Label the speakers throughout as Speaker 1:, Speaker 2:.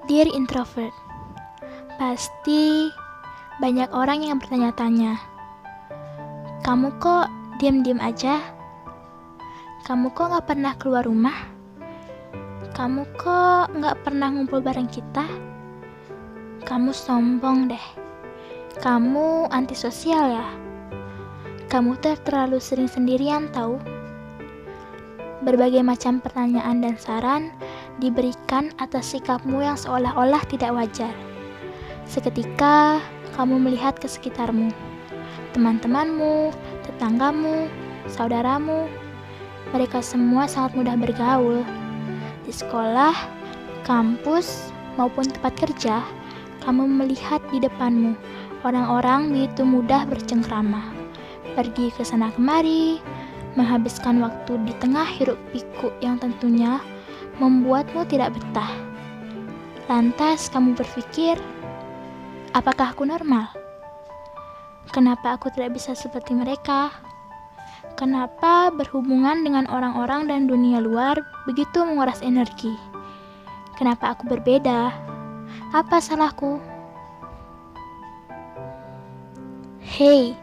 Speaker 1: Dear introvert, pasti banyak orang yang bertanya-tanya, kamu kok diam-diam aja? Kamu kok gak pernah keluar rumah? Kamu kok gak pernah ngumpul bareng kita? Kamu sombong deh. Kamu antisosial ya? Kamu terlalu sering sendirian tahu? Berbagai macam pertanyaan dan saran diberikan atas sikapmu yang seolah-olah tidak wajar. Seketika kamu melihat ke sekitarmu, teman-temanmu, tetanggamu, saudaramu. Mereka semua sangat mudah bergaul. Di sekolah, kampus, maupun tempat kerja, kamu melihat di depanmu orang-orang begitu mudah bercengkrama, pergi ke sana kemari, menghabiskan waktu di tengah hiruk-pikuk yang tentunya membuatmu tidak betah. Lantas kamu berpikir, apakah aku normal? Kenapa aku tidak bisa seperti mereka? Kenapa berhubungan dengan orang-orang dan dunia luar begitu menguras energi? Kenapa aku berbeda? Apa salahku? Hei,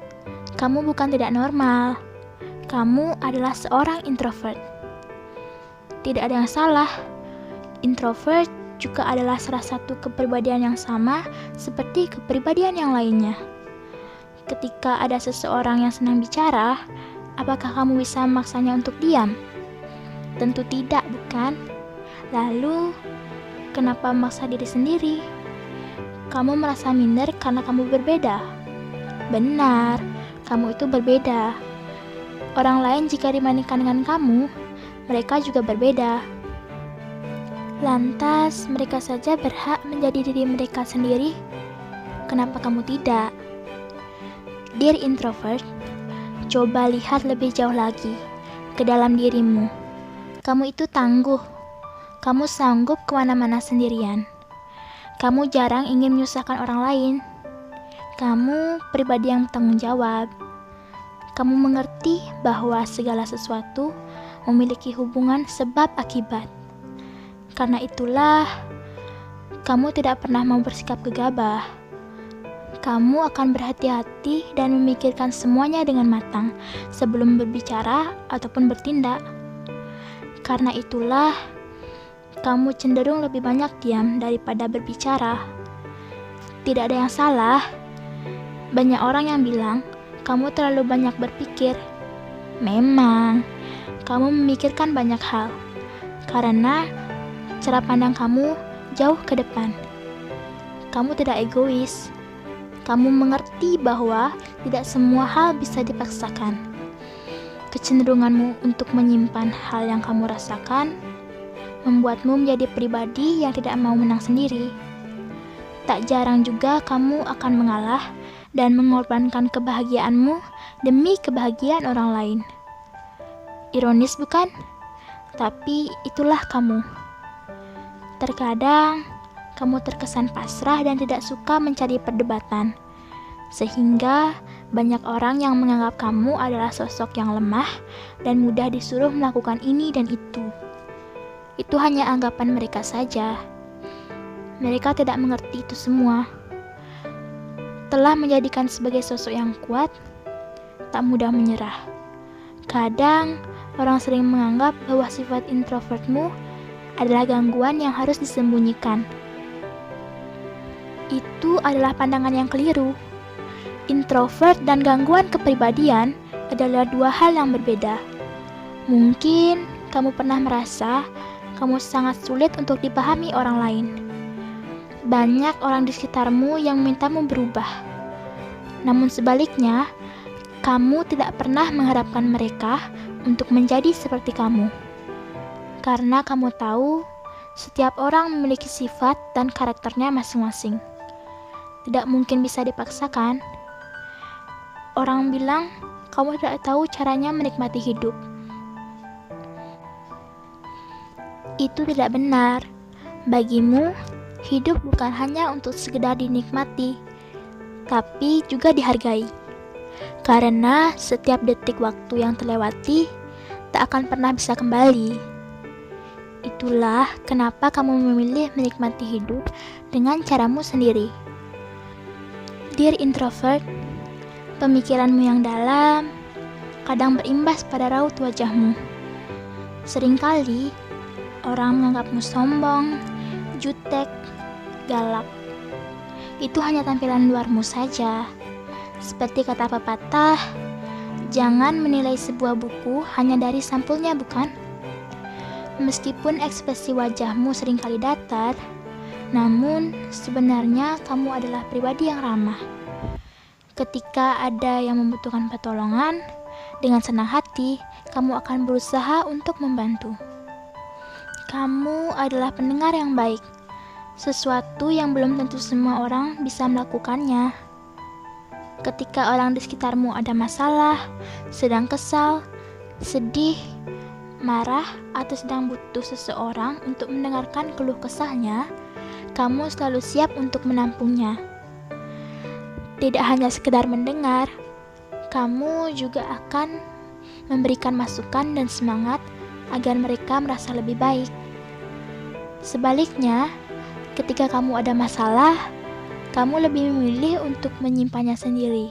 Speaker 1: kamu bukan tidak normal. Kamu adalah seorang introvert. Tidak ada yang salah. Introvert juga adalah salah satu kepribadian yang sama seperti kepribadian yang lainnya. Ketika ada seseorang yang senang bicara, apakah kamu bisa memaksanya untuk diam? Tentu tidak, bukan? Lalu, kenapa memaksa diri sendiri? Kamu merasa minder karena kamu berbeda. Benar, kamu itu berbeda. Orang lain jika dibandingkan dengan kamu, mereka juga berbeda. Lantas, mereka saja berhak menjadi diri mereka sendiri. Kenapa kamu tidak? Dear introvert, coba lihat lebih jauh lagi ke dalam dirimu. Kamu itu tangguh. Kamu sanggup kemana-mana sendirian. Kamu jarang ingin menyusahkan orang lain. Kamu pribadi yang bertanggung jawab. Kamu mengerti bahwa segala sesuatu memiliki hubungan sebab akibat. Karena itulah, kamu tidak pernah mau bersikap gegabah. Kamu akan berhati-hati dan memikirkan semuanya dengan matang sebelum berbicara ataupun bertindak. Karena itulah, kamu cenderung lebih banyak diam daripada berbicara. Tidak ada yang salah. Banyak orang yang bilang, kamu terlalu banyak berpikir. Memang, kamu memikirkan banyak hal. Karena cara pandang kamu jauh ke depan. Kamu tidak egois. Kamu mengerti bahwa tidak semua hal bisa dipaksakan. Kecenderunganmu untuk menyimpan hal yang kamu rasakan membuatmu menjadi pribadi yang tidak mau menang sendiri. Tak jarang juga kamu akan mengalah dan mengorbankan kebahagiaanmu demi kebahagiaan orang lain. Ironis bukan? Tapi itulah kamu. Terkadang kamu terkesan pasrah dan tidak suka mencari perdebatan, sehingga banyak orang yang menganggap kamu adalah sosok yang lemah dan mudah disuruh melakukan ini dan itu. Itu hanya anggapan mereka saja. Mereka tidak mengerti itu semua. Telah menjadikan sebagai sosok yang kuat, tak mudah menyerah. Kadang, orang sering menganggap bahwa sifat introvertmu adalah gangguan yang harus disembunyikan. Itu adalah pandangan yang keliru. Introvert dan gangguan kepribadian adalah dua hal yang berbeda. Mungkin kamu pernah merasa kamu sangat sulit untuk dipahami orang lain. Banyak orang di sekitarmu yang memintamu berubah. Namun sebaliknya, kamu tidak pernah mengharapkan mereka untuk menjadi seperti kamu. Karena kamu tahu, setiap orang memiliki sifat dan karakternya masing-masing. Tidak mungkin bisa dipaksakan. Orang bilang, kamu tidak tahu caranya menikmati hidup. Itu tidak benar. Bagimu, hidup bukan hanya untuk sekedar dinikmati, tapi juga dihargai. Karena setiap detik waktu yang terlewati tak akan pernah bisa kembali. Itulah kenapa kamu memilih menikmati hidup dengan caramu sendiri. Dear introvert, pemikiranmu yang dalam kadang berimbas pada raut wajahmu. Seringkali orang menganggapmu sombong, jutek, galak. Itu hanya tampilan luarmu saja. Seperti kata pepatah, jangan menilai sebuah buku hanya dari sampulnya, bukan? Meskipun ekspresi wajahmu seringkali datar, namun sebenarnya kamu adalah pribadi yang ramah. Ketika ada yang membutuhkan pertolongan, dengan senang hati kamu akan berusaha untuk membantu. Kamu adalah pendengar yang baik, sesuatu yang belum tentu semua orang bisa melakukannya. Ketika orang di sekitarmu ada masalah, sedang kesal, sedih, marah, atau sedang butuh seseorang untuk mendengarkan keluh kesahnya, kamu selalu siap untuk menampungnya. Tidak hanya sekedar mendengar, kamu juga akan memberikan masukan dan semangat agar mereka merasa lebih baik. Sebaliknya, ketika kamu ada masalah, kamu lebih memilih untuk menyimpannya sendiri.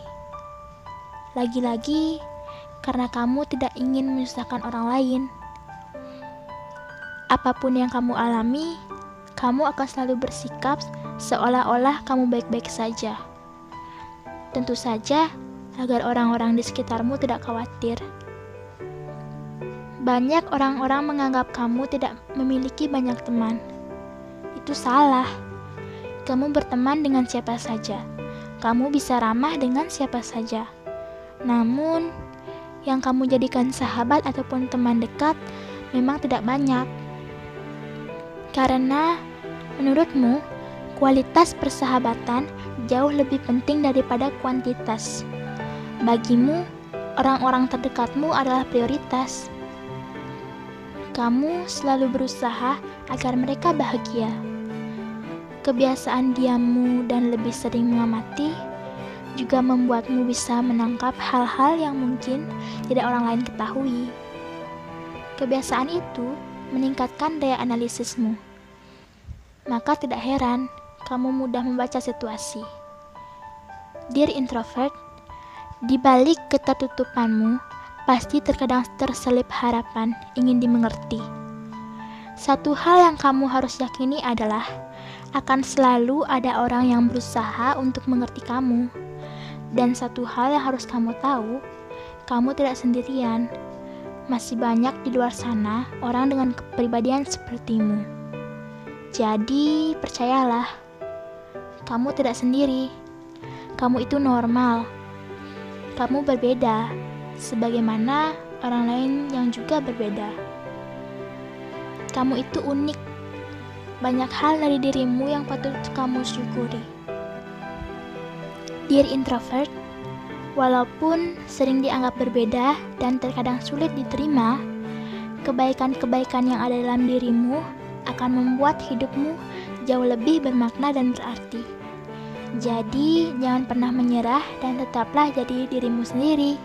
Speaker 1: Lagi-lagi, karena kamu tidak ingin menyusahkan orang lain. Apapun yang kamu alami, kamu akan selalu bersikap seolah-olah kamu baik-baik saja. Tentu saja, agar orang-orang di sekitarmu tidak khawatir. Banyak orang-orang menganggap kamu tidak memiliki banyak teman. Itu salah. Kamu berteman dengan siapa saja. Kamu bisa ramah dengan siapa saja. Namun, yang kamu jadikan sahabat ataupun teman dekat memang tidak banyak. Karena menurutmu, kualitas persahabatan jauh lebih penting daripada kuantitas. Bagimu, orang-orang terdekatmu adalah prioritas. Kamu selalu berusaha agar mereka bahagia. Kebiasaan diammu dan lebih sering mengamati juga membuatmu bisa menangkap hal-hal yang mungkin tidak orang lain ketahui. Kebiasaan itu meningkatkan daya analisismu. Maka tidak heran kamu mudah membaca situasi. Dear introvert, di balik ketertutupanmu, pasti terkadang terselip harapan ingin dimengerti. Satu hal yang kamu harus yakini adalah akan selalu ada orang yang berusaha untuk mengerti kamu. Dan satu hal yang harus kamu tahu, kamu tidak sendirian. Masih banyak di luar sana orang dengan kepribadian sepertimu. Jadi, percayalah, kamu tidak sendiri. Kamu itu normal. Kamu berbeda, sebagaimana orang lain yang juga berbeda. Kamu itu unik. Banyak hal dari dirimu yang patut kamu syukuri. Dear introvert, walaupun sering dianggap berbeda dan terkadang sulit diterima, kebaikan-kebaikan yang ada dalam dirimu akan membuat hidupmu jauh lebih bermakna dan berarti. Jadi, jangan pernah menyerah dan tetaplah jadi dirimu sendiri.